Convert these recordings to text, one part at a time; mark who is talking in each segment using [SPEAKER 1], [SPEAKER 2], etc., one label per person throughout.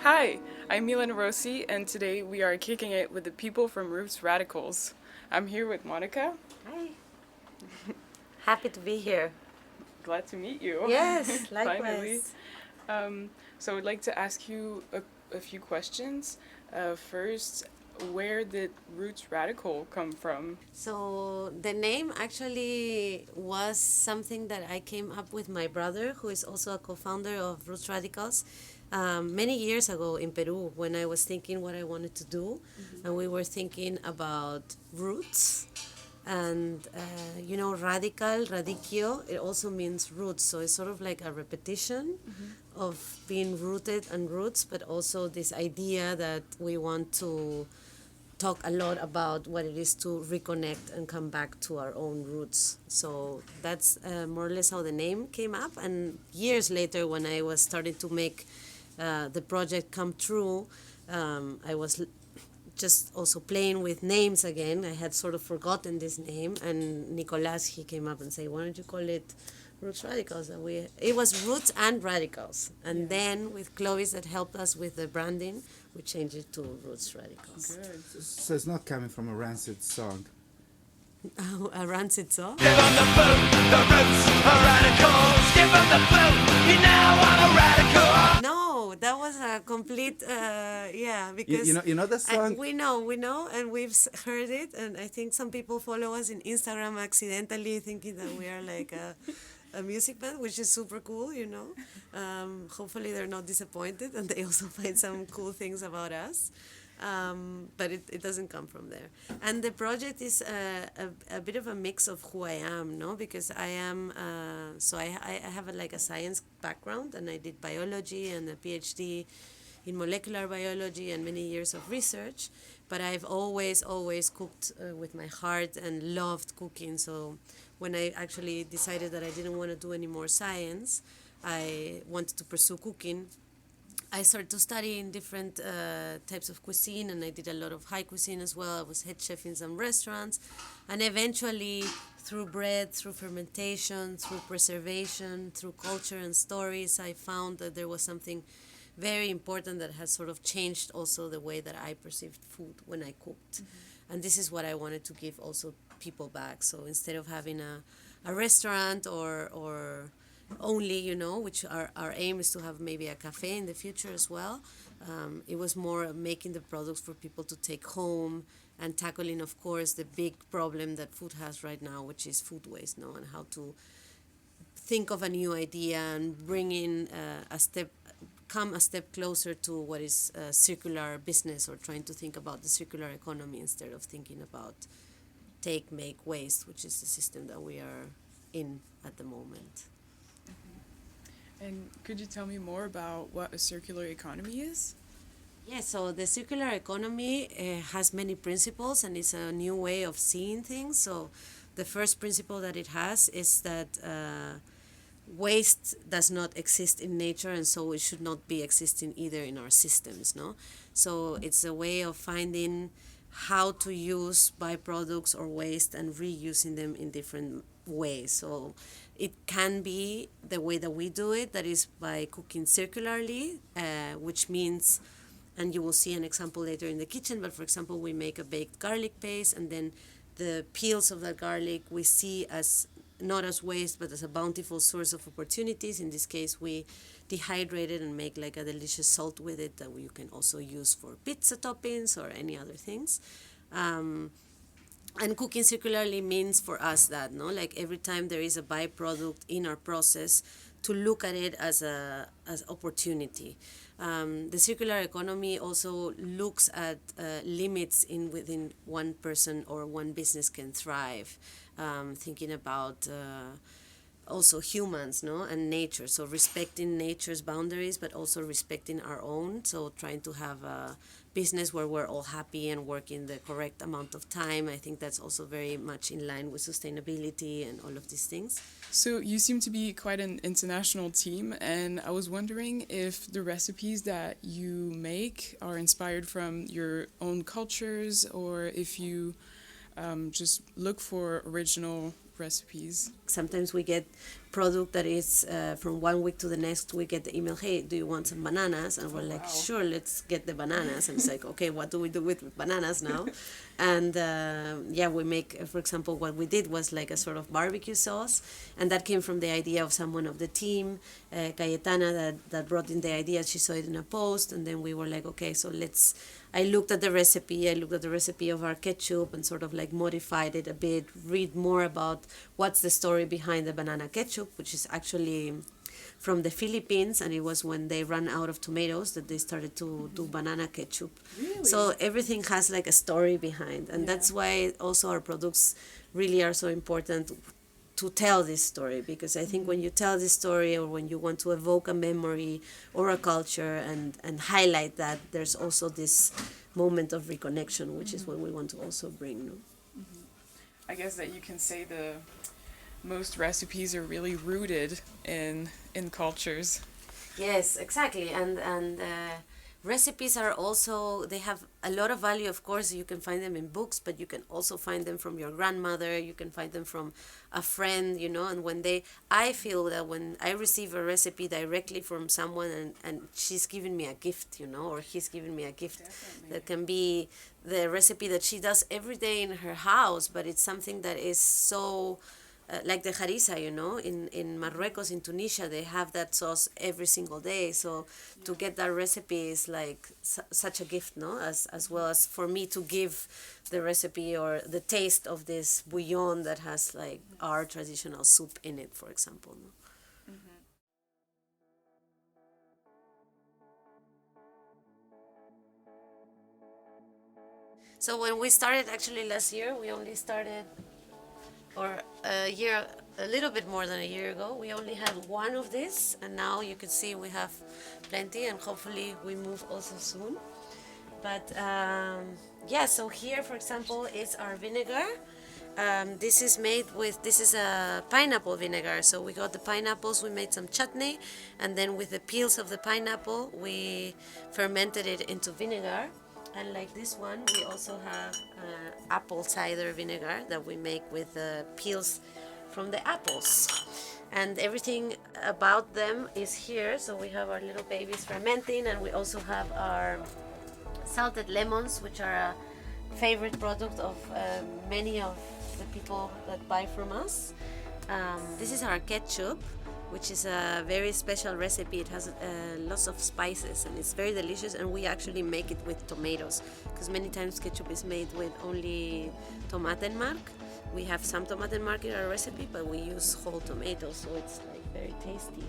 [SPEAKER 1] Hi, I'm Milène Rocci, and today we are kicking it with the people from Roots Radicals. I'm here with Monica.
[SPEAKER 2] Hi. Happy to be here.
[SPEAKER 1] Glad to meet you.
[SPEAKER 2] Yes,
[SPEAKER 1] Finally.
[SPEAKER 2] likewise.
[SPEAKER 1] So I'd like to ask you a few questions. First, where did Roots Radical come from?
[SPEAKER 2] So the name actually was something that I came up with my brother, who is also a co-founder of Roots Radicals, many years ago in Peru when I was thinking what I wanted to do, and we were thinking about roots. And radical, radicchio, it also means roots. So it's sort of like a repetition of being rooted and roots, but also this idea that we want to talk a lot about what it is to reconnect and come back to our own roots. So that's more or less how the name came up. And years later, when I was starting to make the project come true, I was just also playing with names again. I had sort of forgotten this name, and Nicolas, he came up and said, "Why don't you call it Roots Radicals?" And it was Roots and Radicals, and then with Clovis that helped us with the branding, we changed it to Roots Radicals.
[SPEAKER 1] Good.
[SPEAKER 3] So it's not coming from a Rancid song.
[SPEAKER 2] A rancid song.
[SPEAKER 4] Give 'em the boot, the roots are radicals. Give 'em the boot, you now I'm a radical.
[SPEAKER 2] No, that was a complete, because
[SPEAKER 3] You know the song?
[SPEAKER 2] we know, and we've heard it, and I think some people follow us in Instagram accidentally, thinking that we are like a music band, which is super cool. Hopefully they're not disappointed, and they also find some cool things about us. But it doesn't come from there. And the project is a bit of a mix of who I am, no? Because I am, I have like a science background, and I did biology and a PhD in molecular biology and many years of research. But I've always cooked with my heart and loved cooking. So when I actually decided that I didn't want to do any more science, I wanted to pursue cooking. I started to study in different types of cuisine, and I did a lot of high cuisine as well. I was head chef in some restaurants, and eventually, through bread, through fermentation, through preservation, through culture and stories, I found that there was something very important that has sort of changed also the way that I perceived food when I cooked. And this is what I wanted to give also people back. So instead of having a restaurant or only, which our aim is to have maybe a cafe in the future as well. It was more making the products for people to take home and tackling, of course, the big problem that food has right now, which is food waste, no, and how to think of a new idea and bring in come a step closer to what is circular business, or trying to think about the circular economy instead of thinking about take, make, waste, which is the system that we are in at the moment.
[SPEAKER 1] And could you tell me more about what a circular economy is?
[SPEAKER 2] Yeah, so the circular economy has many principles, and it's a new way of seeing things. So the first principle that it has is that waste does not exist in nature, and so it should not be existing either in our systems, no? So it's a way of finding how to use byproducts or waste and reusing them in different ways. So it can be the way that we do it, that is by cooking circularly, which means, and you will see an example later in the kitchen, but for example, we make a baked garlic paste, and then the peels of that garlic we see as not as waste, but as a bountiful source of opportunities. In this case, we dehydrate it and make like a delicious salt with it that you can also use for pizza toppings or any other things. And cooking circularly means for us that, no, like every time there is a byproduct in our process, to look at it as opportunity. The circular economy also looks at limits within one person or one business can thrive, thinking about also humans, no, and nature. So respecting nature's boundaries, but also respecting our own. So trying to have a business where we're all happy and working the correct amount of time. I think that's also very much in line with sustainability and all of these things.
[SPEAKER 1] So you seem to be quite an international team, and I was wondering if the recipes that you make are inspired from your own cultures, or if you just look for original recipes?
[SPEAKER 2] Sometimes we get product that is from 1 week to the next. We get the email, hey, do you want some bananas? And we're like, sure, let's get the bananas. And it's like, okay, what do we do with bananas now? And yeah, we make, for example, what we did was like a sort of barbecue sauce, and that came from the idea of someone of the team, Cayetana, that brought in the idea. She saw it in a post, and then we were like, okay, so I looked at the recipe of our ketchup and sort of like modified it a bit, read more about what's the story behind the banana ketchup, which is actually from the Philippines, and it was when they ran out of tomatoes that they started to do banana ketchup.
[SPEAKER 1] Really?
[SPEAKER 2] So everything has like a story behind, and that's why also our products really are so important to tell this story, because I think when you tell this story or when you want to evoke a memory or a culture and highlight that, there's also this moment of reconnection, which is what we want to also bring. No?
[SPEAKER 1] I guess that you can say most recipes are really rooted in cultures.
[SPEAKER 2] Yes, exactly. And recipes are also, they have a lot of value. Of course, you can find them in books, but you can also find them from your grandmother. You can find them from a friend, and I feel that when I receive a recipe directly from someone and she's giving me a gift, or he's giving me a gift. Definitely. That can be the recipe that she does every day in her house, but it's something that is so... like the harissa, in Marruecos, in Tunisia, they have that sauce every single day. So to get that recipe is like such a gift, no? As well as for me to give the recipe or the taste of this bouillon that has like our traditional soup in it, for example. No? So when we started actually last year, we only started, or a little bit more than a year ago, we only had one of this, and now you can see we have plenty, and hopefully we move also soon. But yeah, so here, for example, is our vinegar. This is a pineapple vinegar. So we got the pineapples, we made some chutney, and then with the peels of the pineapple, we fermented it into vinegar. And like this one, we also have apple cider vinegar that we make with the peels from the apples. And everything about them is here. So we have our little babies fermenting, and we also have our salted lemons, which are a favorite product of many of the people that buy from us. This is our ketchup, which is a very special recipe. It has lots of spices and it's very delicious, and we actually make it with tomatoes, because many times ketchup is made with only tomatenmark. We have some tomatenmark in our recipe, but we use whole tomatoes, so it's like very tasty.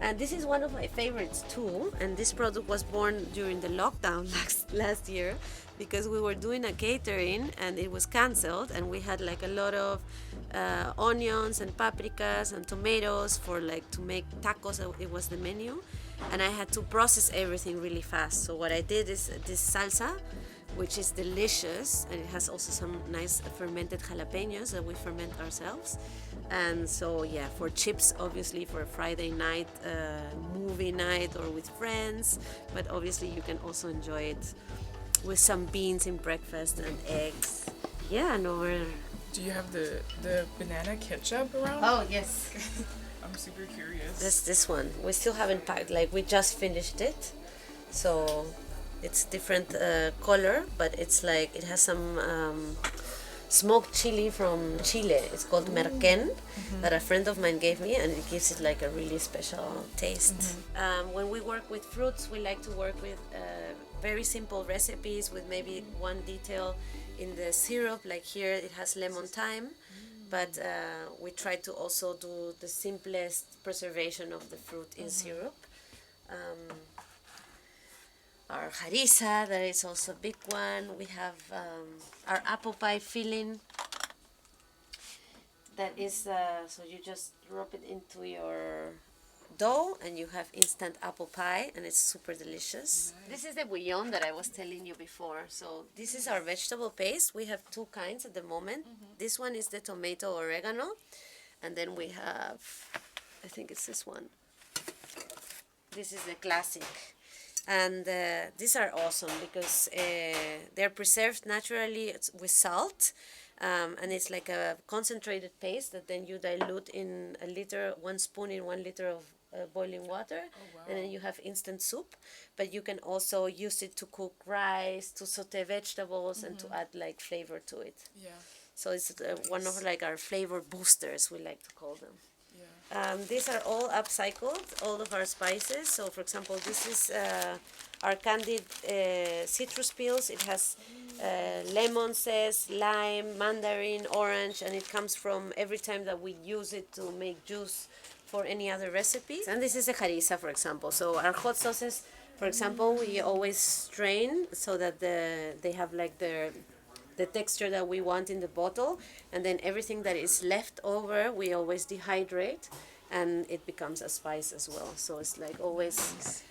[SPEAKER 2] And this is one of my favorites too, and this product was born during the lockdown last year, because we were doing a catering and it was cancelled, and we had like a lot of onions and paprikas and tomatoes to make tacos. It was the menu, and I had to process everything really fast. So what I did is this salsa, which is delicious, and it has also some nice fermented jalapenos that we ferment ourselves. And so yeah, for chips, obviously, for a Friday night, movie night, or with friends, but obviously you can also enjoy it with some beans in breakfast and eggs. Yeah, no,
[SPEAKER 1] Do you have the banana ketchup around?
[SPEAKER 2] Oh, yes.
[SPEAKER 1] I'm super curious.
[SPEAKER 2] This one. We still haven't packed, like we just finished it. So it's different color, but it's like, it has some smoked chili from Chile. It's called merquén, that a friend of mine gave me, and it gives it like a really special taste. When we work with fruits, we like to work with very simple recipes with maybe one detail in the syrup. Like here it has lemon thyme, but we try to also do the simplest preservation of the fruit in syrup. Our harissa, that is also a big one. We have our apple pie filling. That is, so you just drop it into your dough and you have instant apple pie, and it's super delicious. Nice. This is the bouillon that I was telling you before. So this is our vegetable paste. We have two kinds at the moment. This one is the tomato oregano, and then we have, I think it's this one. This is the classic. And these are awesome because they're preserved naturally with salt, And it's like a concentrated paste that then you dilute in 1 spoon in 1 liter of boiling water, and then you have instant soup. But you can also use it to cook rice, to saute vegetables, and to add like flavor to it.
[SPEAKER 1] Yeah.
[SPEAKER 2] So it's one of like our flavor boosters, we like to call them.
[SPEAKER 1] Yeah.
[SPEAKER 2] These are all upcycled, all of our spices. So for example, this is our candied citrus peels. It has lemon zest, lime, mandarin, orange, and it comes from every time that we use it to make juice for any other recipes. And this is the harissa, for example. So our hot sauces, for example, we always strain so that they have like the texture that we want in the bottle, and then everything that is left over we always dehydrate, and it becomes a spice as well. So it's like always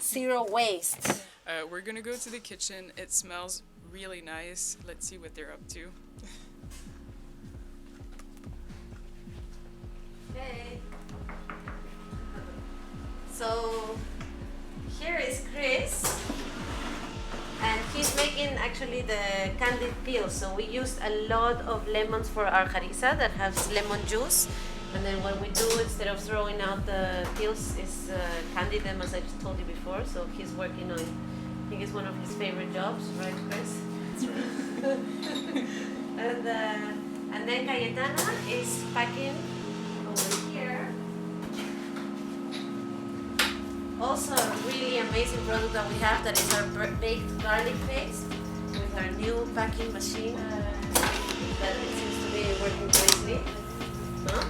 [SPEAKER 2] zero waste.
[SPEAKER 1] We're gonna go to the kitchen. It smells really nice. Let's see what they're up to.
[SPEAKER 2] Okay. So here is Chris, and he's making actually the candied peel. So we used a lot of lemons for our harissa that has lemon juice, and then what we do instead of throwing out the peels is candy them, as I told you before. So he's working on, I think it's one of his favorite jobs, right, Chris? And then Cayetana is packing over here. Also a really amazing product that we have, that is our baked garlic paste with our new packing machine that it seems to be working greatly. Huh?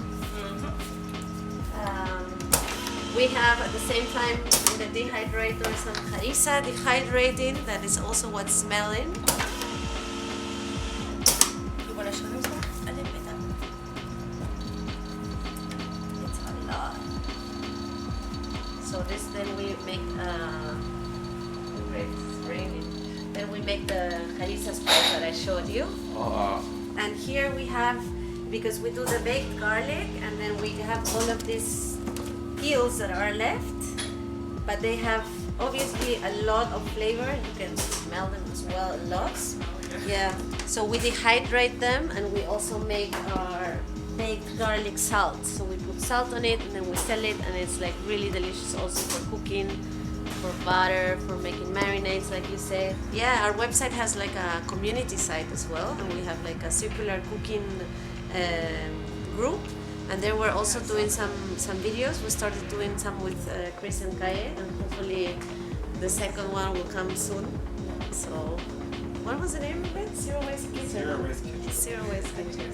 [SPEAKER 2] We have at the same time in the dehydrator some harissa dehydrating, that is also what's smelling. You want to show us that? A little bit. It's a lot. So this, then we make then we make the harissa spice that I showed you. And here we have, because we do the baked garlic, and then we have all of these peels that are left, but they have obviously a lot of flavor. You can smell them as well, lots. Yeah. So we dehydrate them, and we also make our baked garlic salt. So we put salt on it, and then we sell it, and it's like really delicious also for cooking, for butter, for making marinades, like you said. Yeah, our website has like a community site as well, and we have like a circular cooking group, and there we're also doing some videos. We started doing some with Chris and Kaye, and hopefully the second one will come soon. So what was the name of it? Zero Waste Kitchen.
[SPEAKER 3] Zero Waste Kitchen.
[SPEAKER 2] Zero Waste Kitchen.